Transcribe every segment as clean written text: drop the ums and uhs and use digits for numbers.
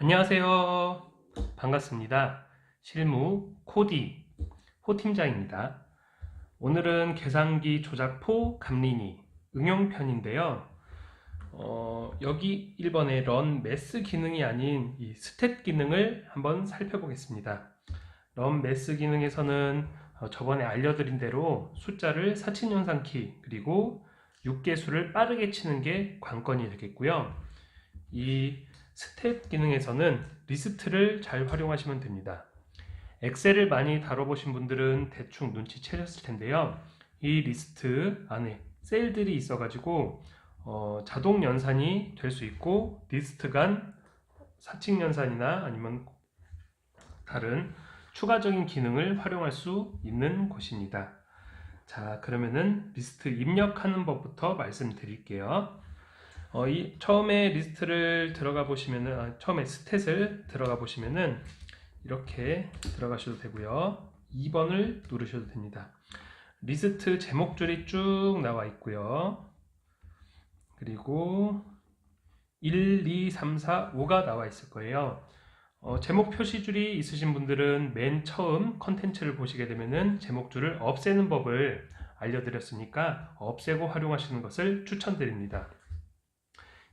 안녕하세요. 반갑습니다. 실무 코디 호 팀장입니다. 오늘은 계산기 조작포 감리니 응용편인데요. 여기 1번의 run mass 기능이 아닌 이 stat 기능을 한번 살펴보겠습니다. run mass 기능에서는 저번에 알려드린 대로 숫자를 사칙연산키 그리고 6개수를 빠르게 치는 게 관건이 되겠고요. 이 스탯 기능에서는 리스트를 잘 활용하시면 됩니다. 엑셀을 많이 다뤄보신 분들은 대충 눈치채셨을 텐데요. 이 리스트 안에 셀들이 있어가지고 자동 연산이 될 수 있고 리스트 간 사칙 연산이나 아니면 다른 추가적인 기능을 활용할 수 있는 곳입니다. 자, 그러면은 리스트 입력하는 법부터 말씀드릴게요. 처음에 리스트를 들어가 보시면은, 처음에 스탯을 들어가 보시면은, 이렇게 들어가셔도 되고요. 2번을 누르셔도 됩니다. 리스트 제목줄이 쭉 나와 있고요. 그리고 1, 2, 3, 4, 5가 나와 있을 거예요. 제목 표시줄이 있으신 분들은 맨 처음 컨텐츠를 보시게 되면은 제목줄을 없애는 법을 알려드렸으니까 없애고 활용하시는 것을 추천드립니다.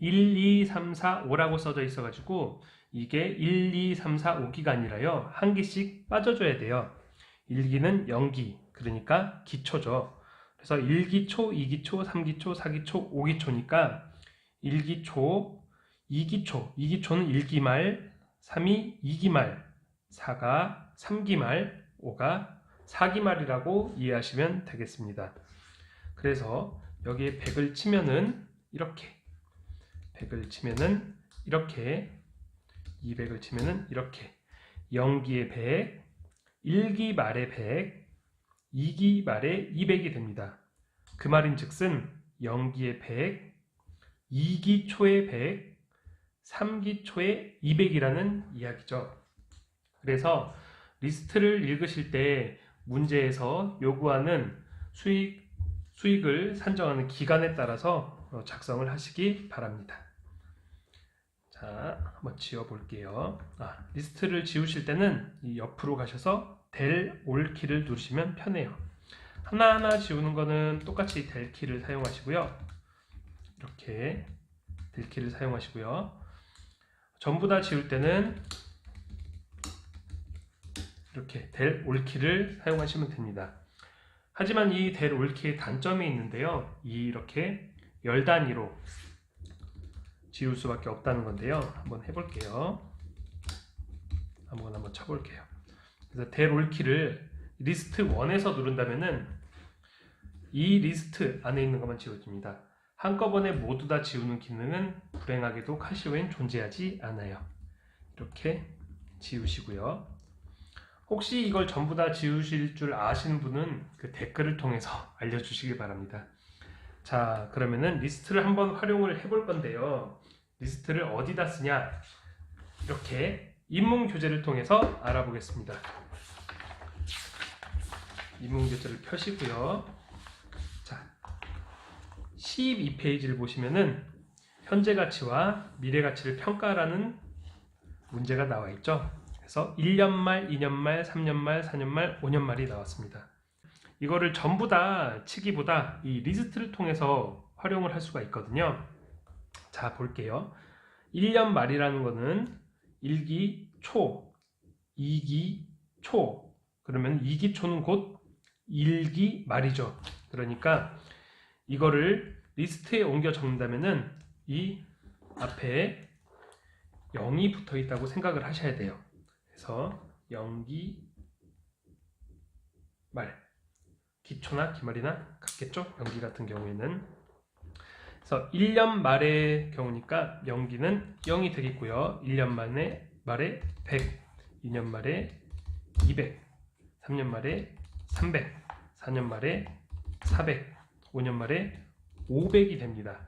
1, 2, 3, 4, 5라고 써져 있어가지고 이게 1, 2, 3, 4, 5기가 아니라요. 한 기씩 빠져줘야 돼요. 1기는 0기, 그러니까 기초죠. 그래서 1기초, 2기초, 3기초, 4기초, 5기초니까 1기초, 2기초, 2기초는 1기말, 3이 2기말, 4가 3기말, 5가 4기말이라고 이해하시면 되겠습니다. 그래서 여기에 100을 치면은 이렇게 100을 치면은 이렇게 200을 치면은 이렇게 0기에 100, 1기 말에 100, 2기 말에 200이 됩니다. 그 말인즉슨 0기에 100, 2기 초에 100, 3기 초에 200이라는 이야기죠. 그래서 리스트를 읽으실 때 문제에서 요구하는 수익을 산정하는 기간에 따라서 작성을 하시기 바랍니다. 자, 한번 지워볼게요. 리스트를 지우실 때는 이 옆으로 가셔서 델, 올 키를 누르시면 편해요. 하나하나 지우는 거는 똑같이 델 키를 사용하시고요. 이렇게 델 키를 사용하시고요. 전부 다 지울 때는 이렇게 델, 올 키를 사용하시면 됩니다. 하지만 이 델, 올 키의 단점이 있는데요. 이렇게 열 단위로 지울 수밖에 없다는 건데요. 한번 해볼게요. 아무거나 한번 쳐볼게요. 그래서 델 올 키를 리스트 1에서 누른다면은 이 리스트 안에 있는 것만 지워집니다. 한꺼번에 모두 다 지우는 기능은 불행하게도 카시오엔 존재하지 않아요. 이렇게 지우시고요. 혹시 이걸 전부 다 지우실 줄 아시는 분은 그 댓글을 통해서 알려주시기 바랍니다. 자, 그러면은 리스트를 한번 활용을 해볼 건데요. 리스트를 어디다 쓰냐? 이렇게 인문교재를 통해서 알아보겠습니다. 인문교재를 펴시고요. 자, 12페이지를 보시면은 현재 가치와 미래 가치를 평가라는 문제가 나와 있죠. 그래서 1년 말, 2년 말, 3년 말, 4년 말, 5년 말이 나왔습니다. 이거를 전부 다 치기보다 이 리스트를 통해서 활용을 할 수가 있거든요. 자, 볼게요. 1년 말이라는 거는 1기 초, 2기 초, 그러면 2기 초는 곧 1기 말이죠. 그러니까 이거를 리스트에 옮겨 적는다면은 이 앞에 0이 붙어 있다고 생각을 하셔야 돼요. 그래서 0기 말, 기초나 기말이나 같겠죠? 0기 같은 경우에는. 그래서 1년 말의 경우니까 0기는 0이 되겠고요. 1년 말에 100, 2년 말에 200, 3년 말에 300, 4년 말에 400, 5년 말에 500이 됩니다.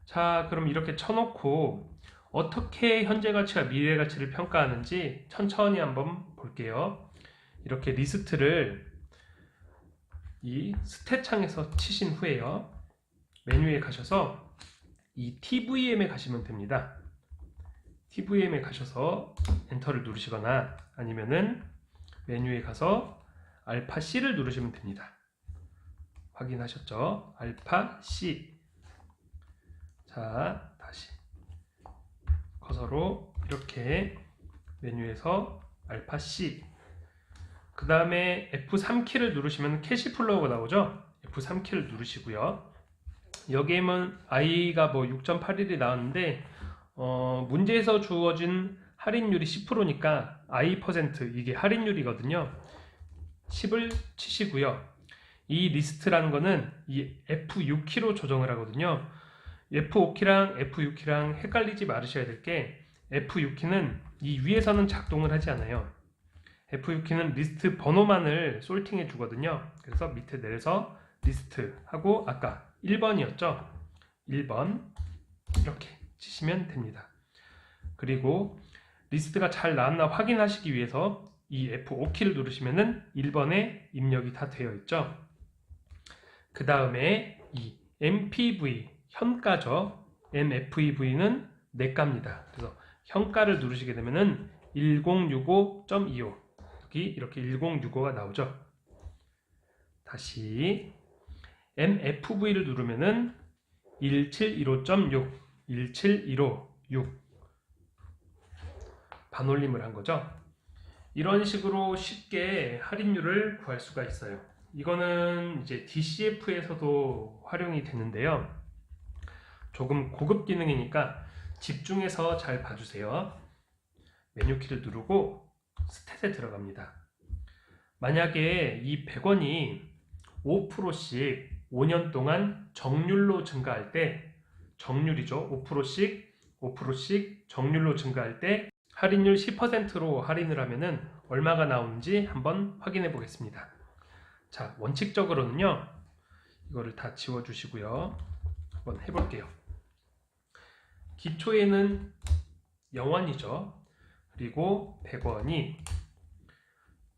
자, 그럼 이렇게 쳐놓고 어떻게 현재 가치와 미래 가치를 평가하는지 천천히 한번 볼게요. 이렇게 리스트를 이 스탯 창에서 치신 후에요. 메뉴에 가셔서 이 TVM에 가시면 됩니다. TVM에 가셔서 엔터를 누르시거나 아니면은 메뉴에 가서 알파 C를 누르시면 됩니다. 확인하셨죠? 알파 C. 자, 다시 커서로 이렇게 메뉴에서 알파 C. 그 다음에 F3키를 누르시면 캐시 플로우가 나오죠? F3키를 누르시고요. 여기에는 i가 뭐 6.81이 나왔는데 문제에서 주어진 할인율이 10%니까 i% 이게 할인율이거든요. 10을 치시고요. 이 리스트라는 거는 이 F6키로 조정을 하거든요. F5키랑 F6키랑 헷갈리지 말으셔야 될 게 F6키는 이 위에서는 작동을 하지 않아요. F6키는 리스트 번호만을 솔팅해 주거든요. 그래서 밑에 내려서 리스트 하고 아까 1번이었죠. 1번 이렇게 치시면 됩니다. 그리고 리스트가 잘 나왔나 확인하시기 위해서 이 F5키를 누르시면은 1번에 입력이 다 되어 있죠. 그 다음에 이 MPV 현가죠. MFEV는 내가입니다. 그래서 현가를 누르시게 되면은 1065.25 여기 이렇게 1065가 나오죠. 다시 MFV를 누르면은 1715.6 17156 반올림을 한 거죠. 이런 식으로 쉽게 할인율을 구할 수가 있어요. 이거는 이제 DCF에서도 활용이 되는데요. 조금 고급 기능이니까 집중해서 잘 봐주세요. 메뉴키를 누르고 스탯에 들어갑니다. 만약에 이 100원이 5%씩 5년 동안 정률로 증가할 때, 정률이죠. 5%씩 정률로 증가할 때 할인율 10%로 할인을 하면은 얼마가 나오는지 한번 확인해 보겠습니다. 자, 원칙적으로는요. 이거를 다 지워 주시고요. 한번 해볼게요. 기초에는 0원이죠. 그리고 100원이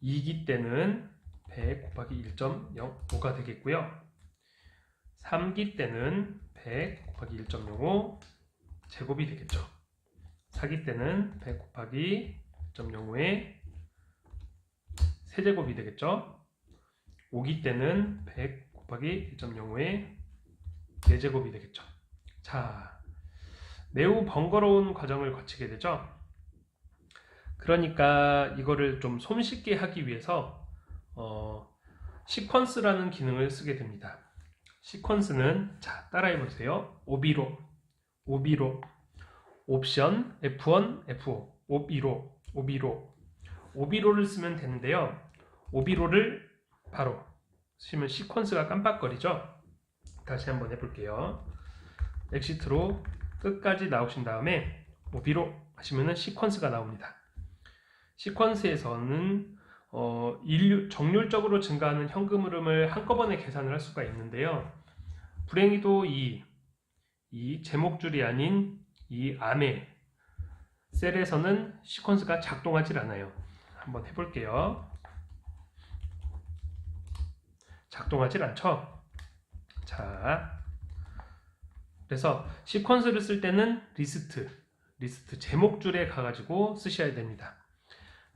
2기 때는 100 곱하기 1.05가 되겠고요. 3기 때는 100 곱하기 1.05 제곱이 되겠죠. 4기 때는 100 곱하기 1.05의 세제곱이 되겠죠. 5기 때는 100 곱하기 1.05의 4제곱이 되겠죠. 자, 매우 번거로운 과정을 거치게 되죠. 그러니까 이거를 좀 손쉽게 하기 위해서 시퀀스라는 기능을 쓰게 됩니다. 시퀀스는 자, 따라해 보세요. 오비로 옵션 F1, F5 오비로를 쓰면 되는데요. 오비로를 바로 쓰시면 시퀀스가 깜빡거리죠. 다시 한번 해볼게요. 엑시트로 끝까지 나오신 다음에 오비로 하시면은 시퀀스가 나옵니다. 시퀀스에서는 정률적으로 증가하는 현금 흐름을 한꺼번에 계산을 할 수가 있는데요. 불행히도 이 제목줄이 아닌 이 암의 셀에서는 시퀀스가 작동하지 않아요. 한번 해볼게요. 작동하지 않죠? 자, 그래서 시퀀스를 쓸 때는 리스트 제목줄에 가가지고 쓰셔야 됩니다.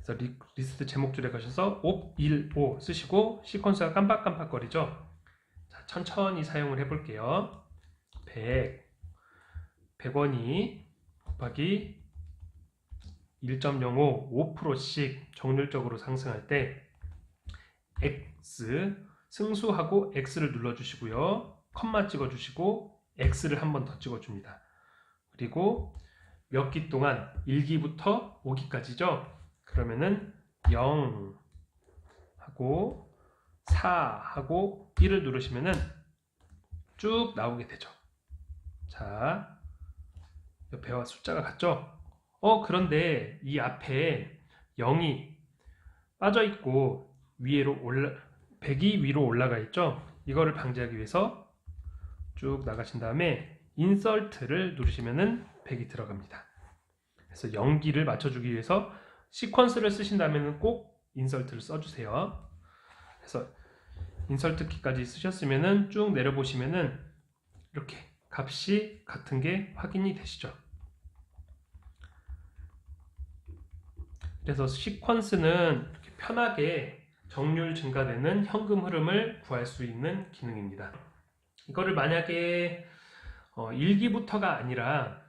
그래서 리스트 제목줄에 가셔서 옵15 쓰시고 시퀀스가 깜빡깜빡거리죠. 자, 천천히 사용을 해볼게요. 100원이 곱하기 1.05 5%씩 정률적으로 상승할 때 X 승수하고 X를 눌러주시고요. 컴마 찍어주시고 X를 한 번 더 찍어줍니다. 그리고 몇 기 동안 1기부터 5기까지죠. 그러면은 0 하고 4 하고 1을 누르시면은 쭉 나오게 되죠. 자, 옆에와 숫자가 같죠? 그런데 이 앞에 0이 빠져 있고 100이 위로 올라가 있죠? 이거를 방지하기 위해서 쭉 나가신 다음에 인설트를 누르시면은 100이 들어갑니다. 그래서 0기를 맞춰주기 위해서 시퀀스를 쓰신다면 꼭 인설트를 써주세요. 그래서 인설트 키까지 쓰셨으면은 쭉 내려보시면은 이렇게 값이 같은 게 확인이 되시죠. 그래서 시퀀스는 이렇게 편하게 정률 증가되는 현금 흐름을 구할 수 있는 기능입니다. 이거를 만약에 1기부터가 아니라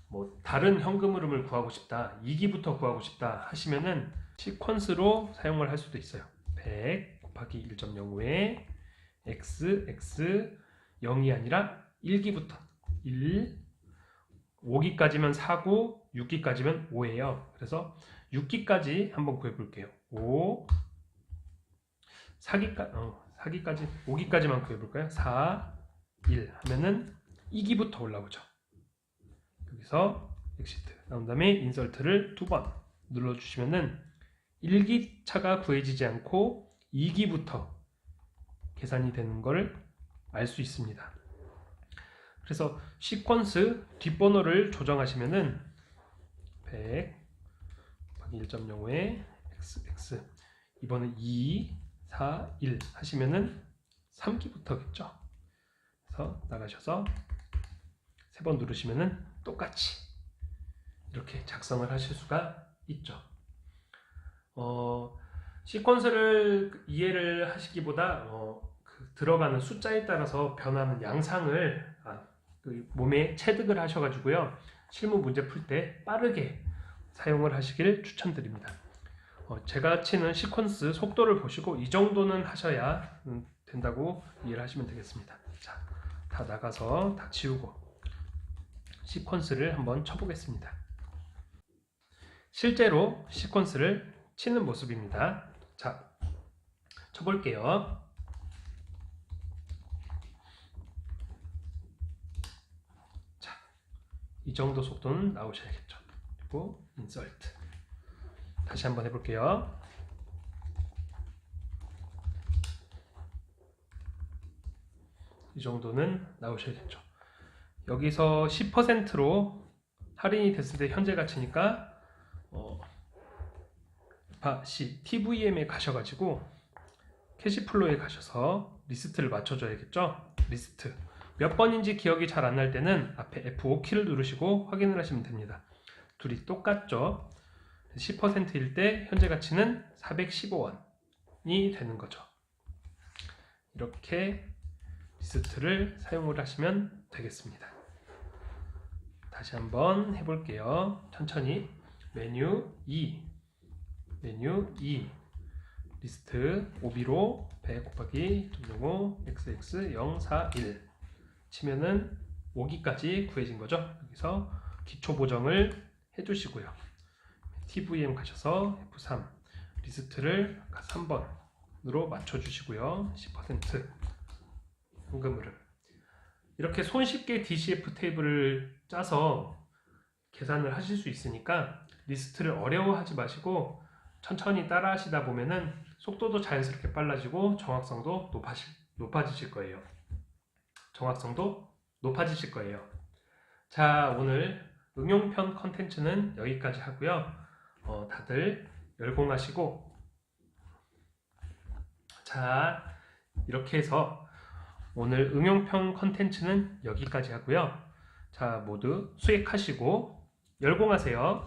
뭐 다른 현금 흐름을 구하고 싶다, 2기부터 구하고 싶다 하시면은 시퀀스로 사용을 할 수도 있어요. 100 곱하기 1.05에 x 0이 아니라 1기부터 1, 5기까지면 4고 6기까지면 5예요. 그래서 6기까지 한번 구해 볼게요. 5, 4기까지 5기까지만 구해 볼까요? 4, 1 하면은 2기부터 올라오죠. 여기서 엑시트 나온 다음에 인설트를 2번 눌러 주시면은 1기차가 구해지지 않고 2기부터 계산이 되는 걸 알 수 있습니다. 그래서 시퀀스 뒷번호를 조정하시면은 100 곱하기 1.05에 x 이번엔 2, 4, 1 하시면은 3기부터겠죠. 그래서 나가셔서 3번 누르시면은 똑같이 이렇게 작성을 하실 수가 있죠. 시퀀스를 이해를 하시기보다 들어가는 숫자에 따라서 변하는 양상을 몸에 체득을 하셔가지고요, 실무 문제 풀 때 빠르게 사용을 하시길 추천드립니다. 제가 치는 시퀀스 속도를 보시고 이 정도는 하셔야 된다고 이해를 하시면 되겠습니다. 자, 다 나가서 다 지우고 시퀀스를 한번 쳐보겠습니다. 실제로 시퀀스를 치는 모습입니다. 자, 쳐볼게요. 자, 이 정도 속도는 나오셔야겠죠. 그리고 인설트 다시 한번 해볼게요. 이 정도는 나오셔야겠죠. 여기서 10%로 할인이 됐을 때 현재 가치니까 TVM에 가셔가지고 캐시플로우에 가셔서 리스트를 맞춰줘야겠죠. 리스트 몇 번인지 기억이 잘 안 날 때는 앞에 F5키를 누르시고 확인을 하시면 됩니다. 둘이 똑같죠. 10%일 때 현재 가치는 415원이 되는 거죠. 이렇게 리스트를 사용을 하시면 되겠습니다. 다시 한번 해볼게요. 천천히. 메뉴 2 리스트 오비로 100 곱하기 0.05 xx 0, 4, 1 치면은 5기까지 구해진 거죠. 여기서 기초 보정을 해주시고요. TVM 가셔서 F3 리스트를 3번으로 맞춰주시고요. 10% 현금 흐름. 이렇게 손쉽게 DCF 테이블을 짜서 계산을 하실 수 있으니까 리스트를 어려워하지 마시고 천천히 따라 하시다 보면은 속도도 자연스럽게 빨라지고 정확성도 높아지실 거예요. 자, 오늘 응용편 컨텐츠는 여기까지 하고요. 다들 열공하시고, 자, 이렇게 해서 오늘 응용편 컨텐츠는 여기까지 하고요. 자, 모두 수익하시고 열공하세요.